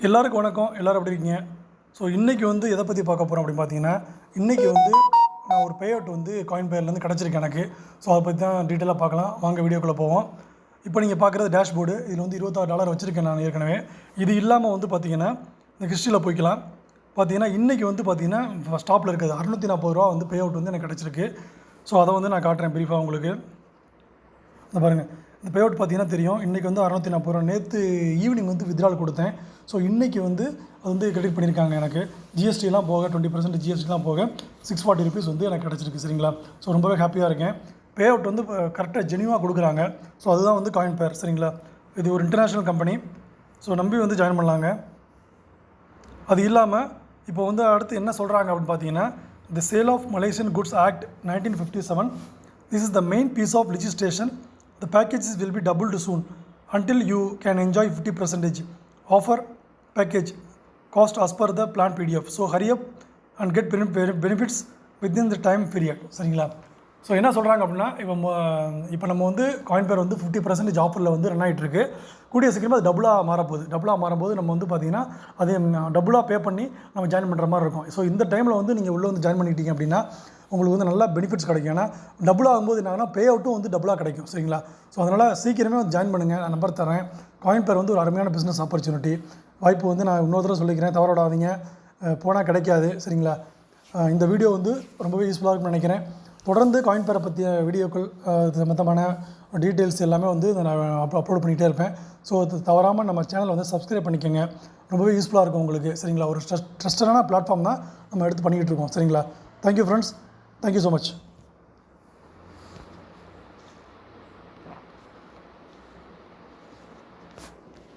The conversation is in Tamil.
எல்லாருக்கும் வணக்கம். எல்லோரும் எப்படி இருக்கீங்க? ஸோ இன்றைக்கி வந்து எதை பற்றி பார்க்க போகிறோம் அப்படின்னு பார்த்தீங்கன்னா, இன்றைக்கி வந்து நான் ஒரு பே அவுட் வந்து காயின் பேர்லேருந்து கிடச்சிருக்கு எனக்கு. ஸோ அதை பற்றி தான் டீட்டெயிலாக பார்க்கலாம். வாங்க வீடியோக்குள்ளே போவோம். இப்போ நீங்கள் பார்க்குறது டேஷ்போர்டு. இதில் வந்து $26 வச்சுருக்கேன் நான் ஏற்கனவே. இது இல்லாமல் வந்து பார்த்திங்கன்னா இந்த ஹிஸ்ட்ரியில் போய்க்கலாம். பார்த்தீங்கன்னா இன்றைக்கி வந்து பார்த்திங்கன்னா ஸ்டாப்பில் இருக்குது ₹640 வந்து பே அவுட் வந்து எனக்கு கிடச்சிருக்கு. ஸோ அதை வந்து நான் காட்டுறேன் ப்ரீஃபாக உங்களுக்கு. இந்த பாருங்கள், இந்த பே அவுட் பார்த்தீங்கன்னா தெரியும். இன்றைக்கி வந்து ₹640. நேற்று ஈவினிங் வந்து வித்ட்ரால் கொடுத்தேன். ஸோ இன்றைக்கி வந்து அது வந்து கிரெடிட் பண்ணியிருக்காங்க எனக்கு. ஜிஎஸ்டிலாம் போக 20% ஜிஎஸ்டிலாம் போக ₹640 வந்து எனக்கு கிடச்சிருக்கு. சரிங்களா? ஸோ ரொம்பவே ஹாப்பியாக இருக்கேன். பே அவுட் வந்து இப்போ கரெக்டாக ஜென்யூவாக கொடுக்குறாங்க. ஸோ அதுதான் வந்து காயின் பேர். சரிங்களா? இது ஒரு இன்டர்நேஷ்னல் கம்பெனி. ஸோ நம்பி வந்து ஜாயின் பண்ணலாங்க. அது இல்லாமல் இப்போ வந்து அடுத்து என்ன சொல்கிறாங்க அப்படின்னு பார்த்தீங்கன்னா, the sale of Malaysian goods act 1957 this is the main piece of legislation. The packages will be doubled soon until you can enjoy 50% offer package cost as per the plan PDF. So hurry up and get benefits within the time period. சரிங்களா? ஸோ என்ன சொல்கிறாங்க அப்படின்னா, இப்போ நம்ம வந்து காயின் பேர் வந்து 50% ஆஃபரில் வந்து ரன் ஆகிட்டுருக்கு. கூடிய சீக்கிரமாக அது டபுளாக மாறும்போது நம்ம வந்து பார்த்திங்கன்னா அதே டபுளாக பே பண்ணி நம்ம ஜாயின் பண்ணுற மாதிரி இருக்கும். ஸோ இந்த டைமில் வந்து நீங்கள் உள்ளே வந்து ஜாயின் பண்ணிட்டீங்க அப்படின்னா உங்களுக்கு வந்து நல்லா பெனிஃபிட்ஸ் கிடைக்கும். ஏன்னா டபுள் ஆகும்போது என்னாங்கன்னா பே அவுட்டும் வந்து டபுளாக கிடைக்கும். சரிங்களா? ஸோ அதனால் சீக்கிரமே வந்து ஜாயின் பண்ணுங்கள். நான் நம்பர் தரேன். காயின் பேர் வந்து ஒரு அருமையான பிஸ்னஸ் ஆப்பர்ச்சுனிட்டி. வாய்ப்பு வந்து நான் இன்னொரு தடவை சொல்லிக்கிறேன், தவற விடாதீங்க. போனால் கிடைக்காது. சரிங்களா? இந்த வீடியோ வந்து ரொம்பவே யூஸ்ஃபுல்லாக இருக்கும்னு நினைக்கிறேன். தொடர்ந்து காயின் பேரை பற்றிய வீடியோக்கள் சம்மந்தமான டீட்டெயில்ஸ் எல்லாமே வந்து நான் அப்லோட் பண்ணிகிட்டே இருப்பேன். ஸோ அது தவறாமல் நம்ம சேனலை வந்து சப்ஸ்கிரைப் பண்ணிக்கோங்க. ரொம்பவே யூஸ்ஃபுல்லாக இருக்கும் உங்களுக்கு. சரிங்களா? ஒரு ட்ரஸ்டடான பிளாட்ஃபார்ம் தான் நம்ம எடுத்து பண்ணிக்கிட்டு இருக்கோம். சரிங்களா? Thank you friends. Thank you so much.